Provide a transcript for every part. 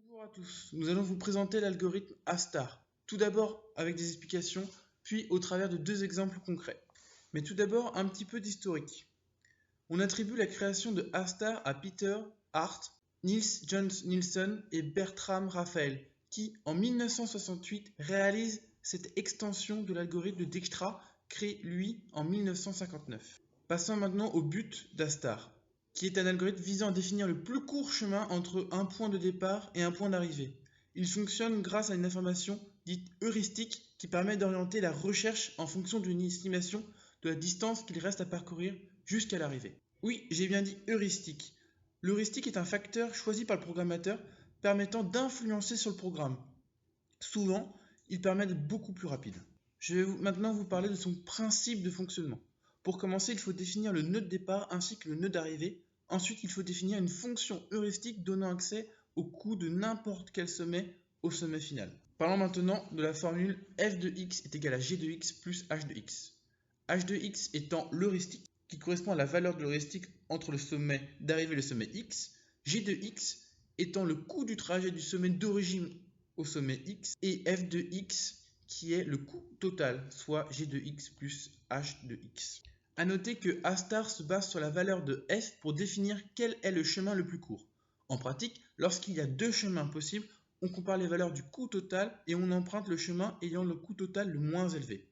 Bonjour à tous, nous allons vous présenter l'algorithme A*. Tout d'abord avec des explications, puis au travers de deux exemples concrets. Mais tout d'abord un petit peu d'historique. On attribue la création de A* à Peter Hart, Niels John Nielsen et Bertram Raphael, qui en 1968 réalisent cette extension de l'algorithme de Dijkstra, créé lui en 1959. Passons maintenant au but d'A*, qui est un algorithme visant à définir le plus court chemin entre un point de départ et un point d'arrivée. Il fonctionne grâce à une information dite heuristique qui permet d'orienter la recherche en fonction d'une estimation de la distance qu'il reste à parcourir jusqu'à l'arrivée. Oui, j'ai bien dit heuristique. L'heuristique est un facteur choisi par le programmateur permettant d'influencer sur le programme. Souvent, il permet d'être beaucoup plus rapide. Je vais maintenant vous parler de son principe de fonctionnement. Pour commencer, il faut définir le nœud de départ ainsi que le nœud d'arrivée. Ensuite, il faut définir une fonction heuristique donnant accès au coût de n'importe quel sommet au sommet final. Parlons maintenant de la formule f de x est égal à g de x plus h de x. h de x étant l'heuristique qui correspond à la valeur de l'heuristique entre le sommet d'arrivée et le sommet x, g de x étant le coût du trajet du sommet d'origine au sommet x, et f de x qui est le coût total, soit g de x plus h de x. A noter que A* se base sur la valeur de f pour définir quel est le chemin le plus court. En pratique, lorsqu'il y a deux chemins possibles, on compare les valeurs du coût total et on emprunte le chemin ayant le coût total le moins élevé.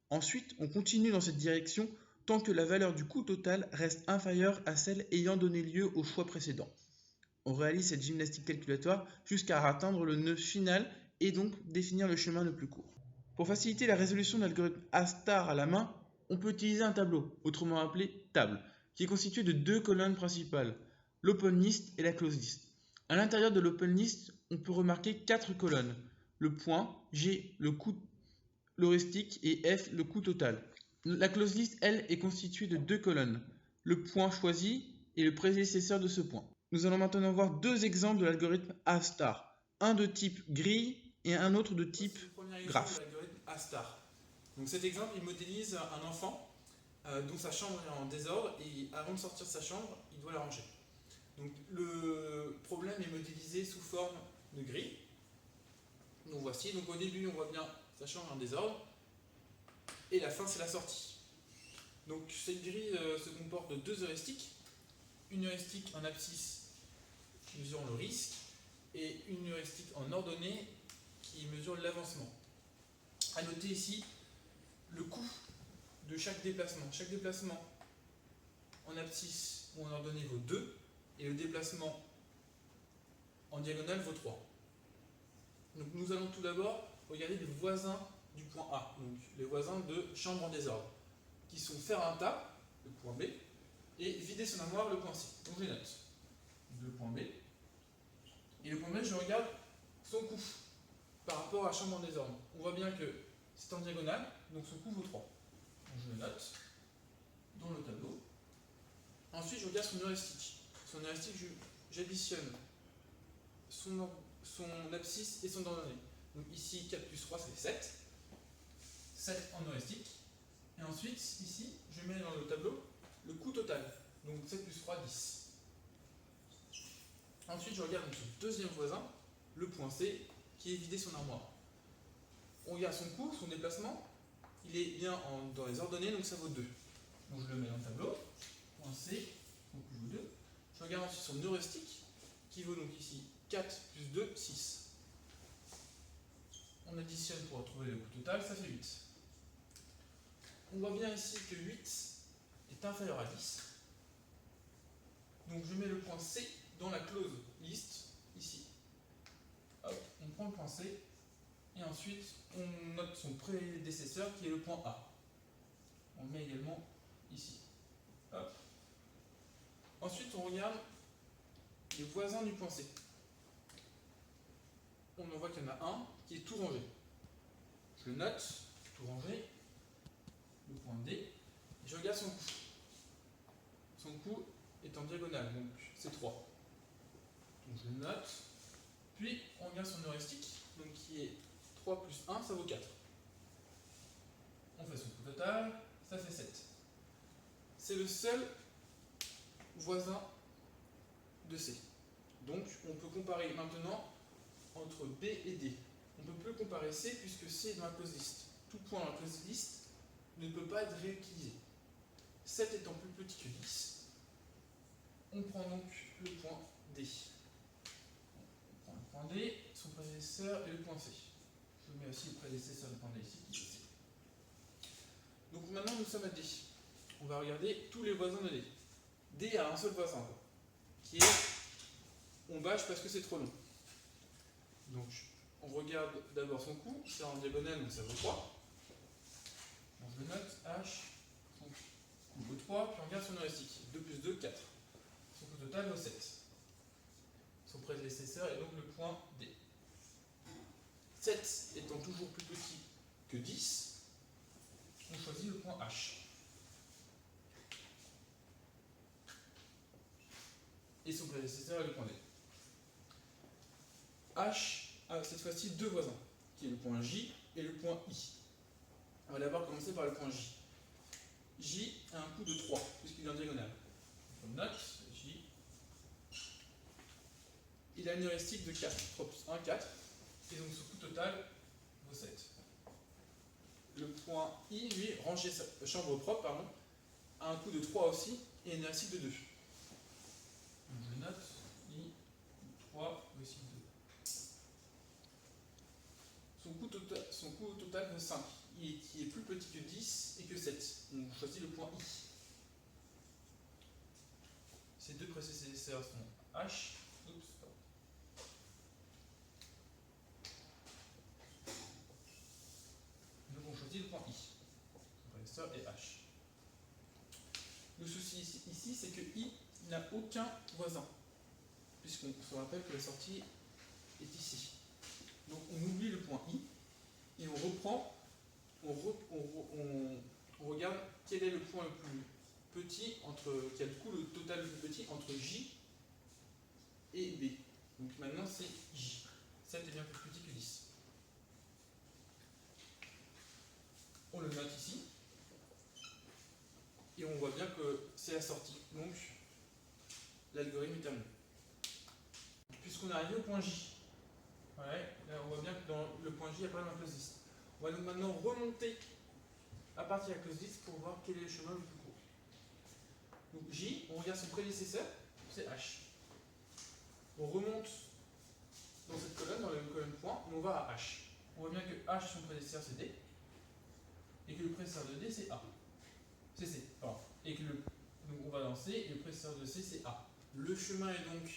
Ensuite, on continue dans cette direction tant que la valeur du coût total reste inférieure à celle ayant donné lieu au choix précédent. On réalise cette gymnastique calculatoire jusqu'à atteindre le nœud final et donc définir le chemin le plus court. Pour faciliter la résolution de l'algorithme A* à la main, on peut utiliser un tableau, autrement appelé table, qui est constitué de deux colonnes principales, l'open list et la close list. À l'intérieur de l'open list, on peut remarquer quatre colonnes, le point, G, le coût, l'heuristique et F, le coût total. La close list, elle, est constituée de deux colonnes, le point choisi et le prédécesseur de ce point. Nous allons maintenant voir deux exemples de l'algorithme A*, un de type grille et un autre de type graphe. A*. Donc cet exemple, il modélise un enfant dont sa chambre est en désordre et avant de sortir de sa chambre, il doit la ranger. Donc le problème est modélisé sous forme de grille. Donc voici, donc au début on voit bien sa chambre est en désordre et la fin c'est la sortie. Donc cette grille se comporte de deux heuristiques, une heuristique en abscisse mesurant le risque et une heuristique en ordonnée qui mesure l'avancement. A noter ici le coût de chaque déplacement. Chaque déplacement en abscisse ou en ordonnée vaut 2 et le déplacement en diagonale vaut 3. Donc nous allons tout d'abord regarder les voisins du point A, donc les voisins de chambre en désordre, qui sont faire un tas, le point B, et vider son armoire, le point C. Donc je les note. Le point B. Et le point B, je regarde son coût par rapport à chambre en désordre. On voit bien que c'est en diagonale, donc son coût vaut 3. Donc je le note dans le tableau. Ensuite, je regarde son heuristique. Son heuristique, j'additionne son abscisse et son ordonnée. Donc ici, 4 plus 3, c'est 7. 7 en heuristique. Et ensuite, ici, je mets dans le tableau le coût total. Donc 7 plus 3, 10. Ensuite, je regarde son deuxième voisin, le point C, qui est vider son armoire. On regarde son coût, son déplacement. Il est bien dans les ordonnées, donc ça vaut 2. Donc je le mets dans le tableau. Point C, son coût vaut 2. Je regarde ensuite son heuristique, qui vaut donc ici 4 plus 2, 6. On additionne pour retrouver le coût total, ça fait 8. On voit bien ici que 8 est inférieur à 10. Donc je mets le point C dans la close list, ici. Hop, on prend le point C, et ensuite on note son prédécesseur qui est le point A. On le met également ici. Hop. Ensuite on regarde les voisins du point C. On en voit qu'il y en a un qui est tout rangé. Je le note, tout rangé, le point D, et je regarde son coût. Son coût est en diagonale, donc c'est 3. Donc je le note, puis on regarde son heuristique, donc qui est 3 plus 1, ça vaut 4. On fait son coût total, ça fait 7. C'est le seul voisin de C. Donc on peut comparer maintenant entre B et D. On ne peut plus comparer C puisque C est dans la close list. Tout point dans la close list ne peut pas être réutilisé. 7 étant plus petit que 10, on prend donc le point D. On prend le point D, son prédécesseur et le point C. Je mets aussi le prédécesseur du point D ici, qui est C. Donc maintenant nous sommes à D. On va regarder tous les voisins de D. D a un seul voisin, qui est on bâche parce que c'est trop long. Donc on regarde d'abord son coup, c'est en diagonale donc ça vaut 3. Donc je le note, H, son coup vaut 3, puis on regarde son heuristique. 2 plus 2, 4. Son coup total vaut 7. Son prédécesseur est donc le point D. 7 étant toujours plus petit que 10, on choisit le point H. Et son prédécesseur est le point D. H a cette fois-ci deux voisins, qui est le point J et le point I. On va d'abord commencer par le point J. J a un coup de 3, puisqu'il est en diagonale. On note, J. Il a une heuristique de 4. 3 plus 1, 4. Et donc son coup total vaut 7. Le point I, lui, rangé sa chambre propre, pardon, a un coup de 3 aussi, et une heuristique de 2. Donc je note, I, 3, heuristique 2. Son coup total vaut 5, qui est plus petit que 10 et que 7. On choisit le point I. Ces deux prédécesseurs sont H. Oups, pardon. Donc on choisit le point I. Son prédécesseur est H. Le souci ici, c'est que I n'a aucun voisin, puisqu'on se rappelle que la sortie est ici. Donc on oublie le point I et on reprend, on regarde quel est le point le plus petit, qui a le coup le total le plus petit entre J et B. Donc maintenant c'est J. 7 est bien plus petit que 10. On le note ici. Et on voit bien que c'est la sortie. Donc l'algorithme est terminé. Puisqu'on est arrivé au point J. Ouais, là on voit bien que dans le point J, il n'y a pas dans la close list. On va donc maintenant remonter à partir de la close list pour voir quel est le chemin le plus court. Donc J, on regarde son prédécesseur, c'est H. On remonte dans cette colonne, dans la colonne point, et on va à H. On voit bien que H, son prédécesseur, c'est D. Et que le prédécesseur de D, c'est A. C'est C, pardon. Et que donc on va dans C, et le prédécesseur de C, c'est A. Le chemin est donc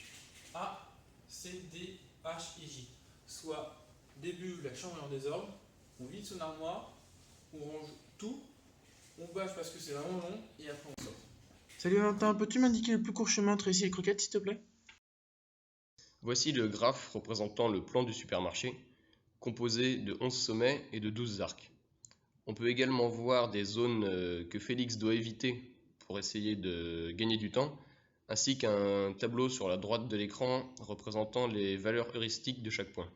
A, C, D, H et J. Soit début, la chambre est en désordre, on vide son armoire, on range tout, on bâche parce que c'est vraiment long, et après on sort. Salut Valentin, peux-tu m'indiquer le plus court chemin entre ici et Croquette, s'il te plaît? Voici le graphe représentant le plan du supermarché, composé de 11 sommets et de 12 arcs. On peut également voir des zones que Félix doit éviter pour essayer de gagner du temps, ainsi qu'un tableau sur la droite de l'écran représentant les valeurs heuristiques de chaque point.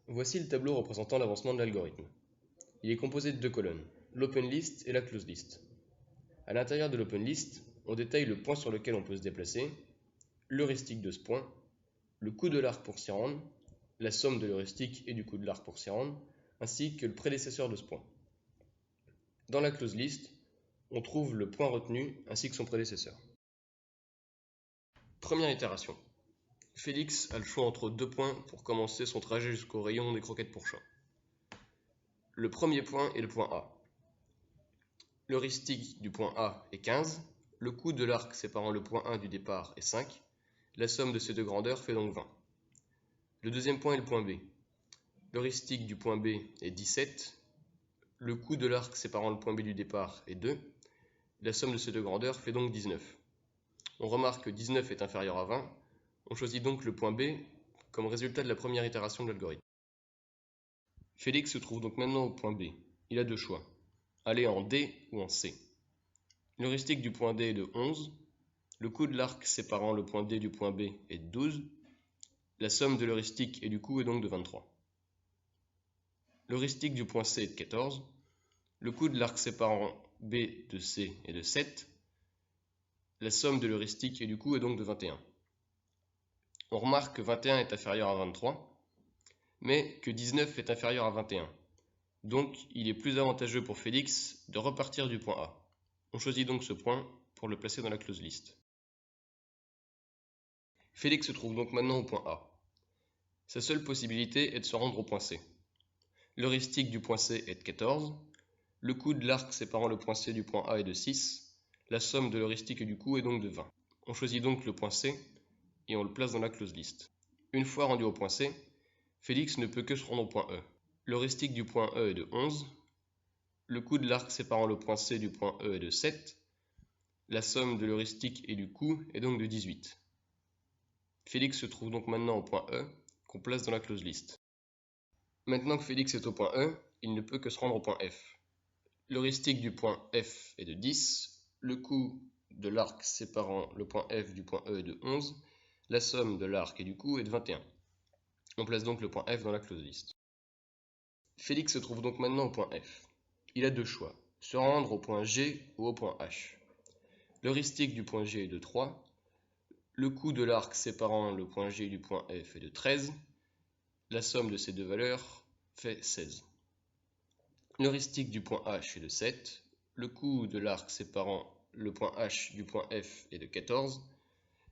Voici le tableau représentant l'avancement de l'algorithme. Il est composé de deux colonnes, l'open list et la close list. À l'intérieur de l'open list, on détaille le point sur lequel on peut se déplacer, l'heuristique de ce point, le coût de l'arc pour s'y rendre, la somme de l'heuristique et du coût de l'arc pour s'y rendre, ainsi que le prédécesseur de ce point. Dans la close list, on trouve le point retenu ainsi que son prédécesseur. Première itération. Félix a le choix entre deux points pour commencer son trajet jusqu'au rayon des croquettes pour chat. Le premier point est le point A. L'heuristique du point A est 15, le coût de l'arc séparant le point 1 du départ est 5, la somme de ces deux grandeurs fait donc 20. Le deuxième point est le point B. L'heuristique du point B est 17, le coût de l'arc séparant le point B du départ est 2, la somme de ces deux grandeurs fait donc 19. On remarque que 19 est inférieur à 20, on choisit donc le point B comme résultat de la première itération de l'algorithme. Félix se trouve donc maintenant au point B. Il a deux choix, aller en D ou en C. L'heuristique du point D est de 11, le coût de l'arc séparant le point D du point B est de 12, la somme de l'heuristique et du coût est donc de 23. L'heuristique du point C est de 14, le coût de l'arc séparant B de C est de 7, la somme de l'heuristique et du coût est donc de 21. On remarque que 21 est inférieur à 23, mais que 19 est inférieur à 21. Donc, il est plus avantageux pour Félix de repartir du point A. On choisit donc ce point pour le placer dans la close list. Félix se trouve donc maintenant au point A. Sa seule possibilité est de se rendre au point C. L'heuristique du point C est de 14. Le coût de l'arc séparant le point C du point A est de 6. La somme de l'heuristique et du coût est donc de 20. On choisit donc le point C et on le place dans la close list. Une fois rendu au point C, Félix ne peut que se rendre au point E. L'heuristique du point E est de 11. Le coût de l'arc séparant le point C du point E est de 7. La somme de l'heuristique et du coût est donc de 18. Félix se trouve donc maintenant au point E, qu'on place dans la close list. Maintenant que Félix est au point E, il ne peut que se rendre au point F. L'heuristique du point F est de 10. Le coût de l'arc séparant le point F du point E est de 11. La somme de l'arc et du coût est de 21. On place donc le point F dans la close list. Félix se trouve donc maintenant au point F. Il a deux choix, se rendre au point G ou au point H. L'heuristique du point G est de 3. Le coût de l'arc séparant le point G du point F est de 13. La somme de ces deux valeurs fait 16. L'heuristique du point H est de 7. Le coût de l'arc séparant le point H du point F est de 14.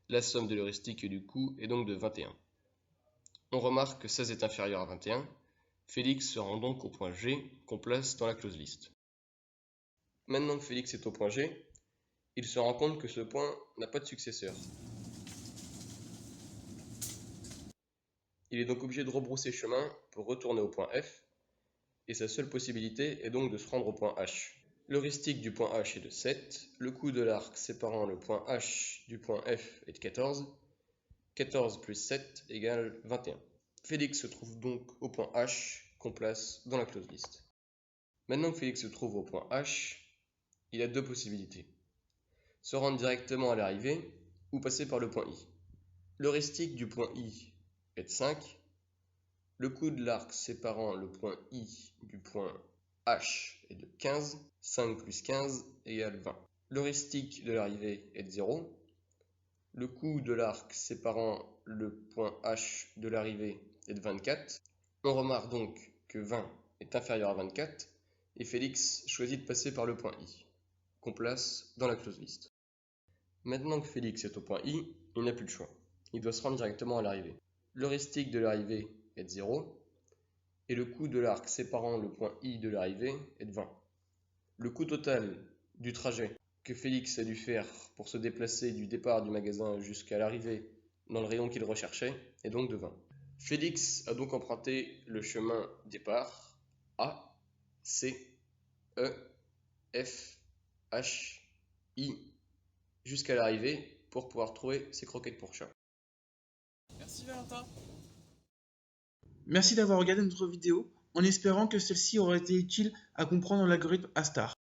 La somme de l'heuristique et du coût est donc de 21. On remarque que 16 est inférieur à 21. Félix se rend donc au point G qu'on place dans la close list. Maintenant que Félix est au point G, il se rend compte que ce point n'a pas de successeur. Il est donc obligé de rebrousser chemin pour retourner au point F, et sa seule possibilité est donc de se rendre au point H. L'heuristique du point H est de 7, le coût de l'arc séparant le point H du point F est de 14, 14 plus 7 égale 21. Félix se trouve donc au point H qu'on place dans la close list. Maintenant que Félix se trouve au point H, il a deux possibilités. Se rendre directement à l'arrivée ou passer par le point I. L'heuristique du point I est de 5. Le coût de l'arc séparant le point I du point H est de 15. 5 plus 15 égale 20. L'heuristique de l'arrivée est de 0. Le coût de l'arc séparant le point H de l'arrivée est de 24. On remarque donc que 20 est inférieur à 24 et Félix choisit de passer par le point I, qu'on place dans la close list. Maintenant que Félix est au point I, il n'a plus le choix. Il doit se rendre directement à l'arrivée. L'heuristique de l'arrivée est de 0 et le coût de l'arc séparant le point I de l'arrivée est de 20. Le coût total du trajet que Félix a dû faire pour se déplacer du départ du magasin jusqu'à l'arrivée dans le rayon qu'il recherchait est donc de 20. Félix a donc emprunté le chemin départ A, C, E, F, H, I jusqu'à l'arrivée pour pouvoir trouver ses croquettes pour chat. Merci Valentin. Merci d'avoir regardé notre vidéo en espérant que celle-ci aura été utile à comprendre l'algorithme Astar.